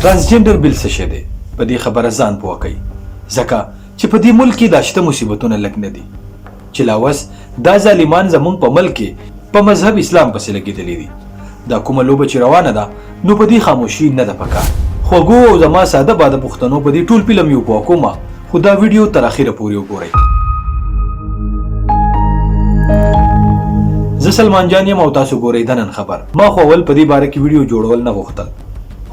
ترانسجنډر بل څه شی دی په دې خبره ځان پوه کوي ځکه چې په دې ملک کې دا شته مصیبتونه لږ نه دي چې لا اوس دا ظالمان زمونږ په ملک کې په مذهب اسلام پسې لګېدلي دي دا کومه لوبه چې روانه ده نو په دې خاموشي نه ده پکار خوږو او زما ساده باده پښتنو په دې ټول فلم یو پوه کومه خو دا ویډیو تر اخره پورې وګورئ. زه سلمان جان یم او تاسو ګورئ د نن خبر. ما خو اول په دې باره کې ویډیو جوړول نه غوښتل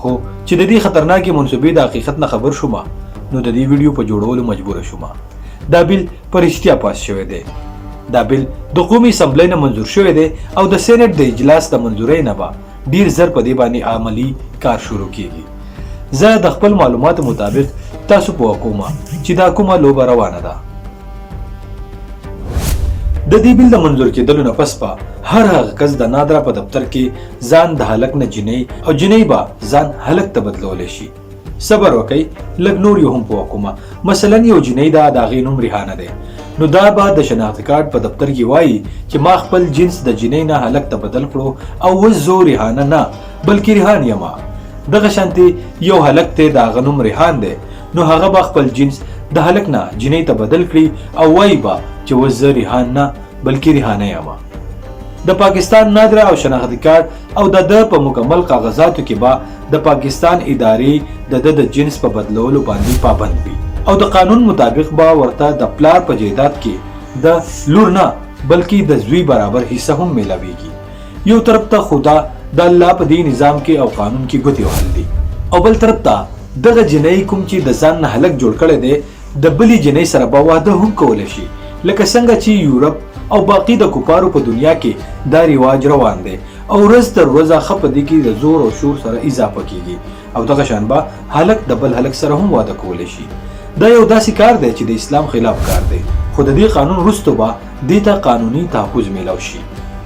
خو چې د دې خطرناکې منصوبې د حقیقت نه خبر شوم نو د دې ویډیو په جوړولو مجبور شوم. دا بیل په رښتیا پاس شوی دی. دا بیل د قومي اسمبلی نه منظور شوی دی او د سېنات د اجلاس د منظورۍ نه به ډیر زر په دې باندې عملی کار شروع کیږي. زه د خپل معلوماتو مطابق تاسو پوه کوم چې دا کومه لوبه روانه ده. د دې بیل د منظور کېدلو نه پس به هر هغه کس د نادره په دفتر کې ځان د هلک نه جنۍ او جنۍ به ځان هلک ته بدلولی شي. صبر وکئ لږ نور یو هم پوه کومه. مثلا یو جنۍ ده د هغې نوم ریحانه دی نو دا به د شناخت کارت په دفتر کې وایي چې ما خپل جنس د جنۍ نه هلک ته بدل کړو او اوس زه ریحانه نه بلکې ریحان یم. دغه شانتې یو هلک دی د هغه نوم ریحان دی نو هغه به خپل جنس د هلک نه جنۍ ته بدل کړي او وایي به چې اوس زه ریحان نه بلکې ریحانه یم. د پاکستان نادره او شناختی کارت او د ده په مکمل کاغذاتو کې به د پاکستان ادارې د د جنس په بدلولو باندې پابند وي او د قانون مطابق به ورته د پلار په جایداد کې د لور نه بلکې د زوی برابر حصہ هم میلاویږي. یو طرف ته خدا د الله په دې نظام کې او قانون کې ګوتې وهل دي او بل طرف ته دغه جنۍ کوم چې د ځان نه هلک جوړ کړی دی د بلې جنۍ سره به واده هم کولی شي لکه څنګه چې یورپ او باقی د کفارو په دنیا کې دا رواج روان دی او ورځ تر ورځه ښه په دې کې د زور او شور سره اضافه کیږي او دغه شان به هلک د بل هلک سره هم واده کولی شي. دا یو داسې کار دی چې د اسلام خلاف کار دی خو د دې قانون وروسته به دې ته قانوني تحفظ میلاو شي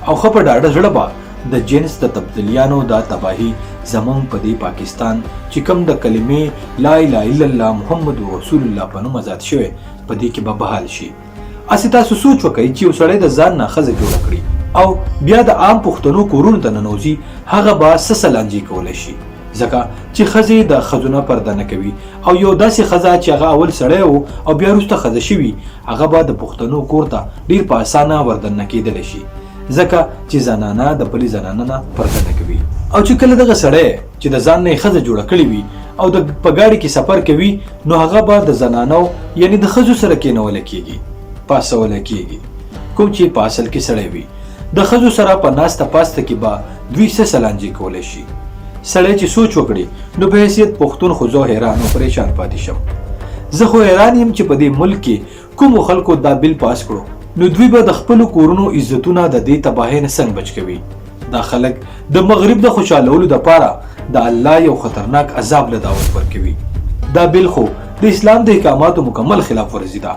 او ښه په ډاډه زړه به د جنس د تبدیلیانو دا تباهي زمونږ په دې پاکستان چې کوم د کلمې لا اله الا الله محمد رسول الله په نوم آزاد شوی په دې کې به بحال شي. اسی تاسو سوچ وکئ چې یو سړی د ځان نه ښځه جوړه کړي او بیا د عام پښتنو کورونو ته ننوځي هغه به څه سلانجي کولی شي ځکه چې ښځې د ښځو نه پرده نه کوي او یو داسې ښځه چې هغه اول سړی و او بیا وروسته ښځه شوي هغه به د پښتنو کور ته ډېر په اسانه وردننه کېدلی شي ځکه چې زنانه د بلې زنانه نه پرده نه کوي او چې کله دغه سړی چې د ځان نه یې ښځه جوړه کړې وي او په ګاډي کې سفر کوي نو هغه به د زنانو یعنې د ښځو سره کېنولی کېږي پاسولی کېږي کوم چې په اصل کې سړی وي. د ښځو سره په ناسته پاسته کې به دوی څه سلانجي کولی شي. سړی چې سوچ وکړي نو په حیثیت پښتون خو زه حیران او پریشان پاتې شم. زه خو حیران یم چې په دې ملک کې کومو خلکو دا بیل پاس کړو نو دوی به د خپلو کورونو عزتونه د دې تباهۍ نه څنګه بچ کوي. دا خلک د مغرب د خوشحالولو دپاره د الله یو خطرناک عذاب له دعوت ورکوي. دا بیل خو د اسلام د احکاماتو مکمل خلاف ورزي ده.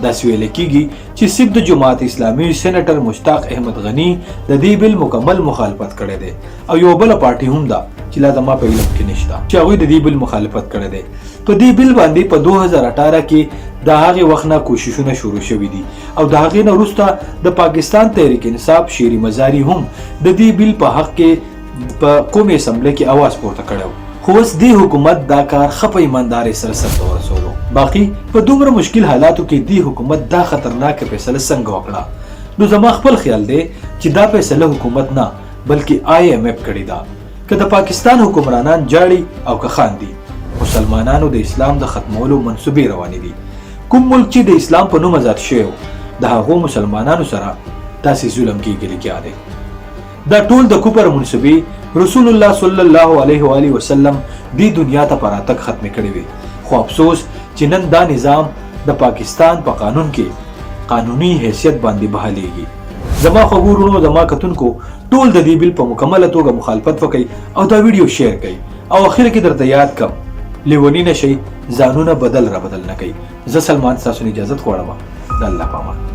داسې ویل کېږي چې سیب د جماعت اسلامي سېنیټر مشتاق احمد غني د دې بیل مکمل مخالفت کړی دی او یو بله پارټي هم ده چې لا زما په علم کې نشته چې هغوی د دې بیل مخالفت کړی دی. په دې بیل باندې په 2018 کې د هغې وخت نه کوششونه شروع شوي دي او د هغې نه وروسته د پاکستان تحریک انصاف شیري مزاري هم د دې بیل په حق کې په قومي اسمبلی کې اواز پورته کړی خو اوس دې حکومت دا کار ښه په ایماندارۍ سره سرته ورسولو. باقي په دومره مشکل حالاتو کې دې حکومت دا خطرناکه فیصله څنګه وکړه نو زما خپل خیال دی چې دا فیصله حکومت نه بلکې IMF کړې ده. که د پاکستان حکمرانان جاړي او که خاندي مسلمانانو د اسلام د ختمولو منصوبې روانې دي. کوم ملک چې د اسلام په نوم آزاد شوی د هغو مسلمانانو سره داسې ظلم کېږي لګیا دی. دا ټول د کفر منصوبې رسول الله صلی الله علیه و آله وسلم دې دنیا ته په راتګ ختمې کړې وي خو افسوس چې نن دا نظام د پاکستان په قانون کې قانوني حیثیت باندې بحالېږي. زما خوږو وروڼو زما کتونکو ټول د دې بیل په مکمله توګه مخالفت وکړئ او دا ویډیو شیر کړئ او اخر کې درته یاد کړم لیونی نشئ ځانونه بدل را بدل نه کوئ. زه سلمان ستاسو نه اجازت غواړم. د الله په امان.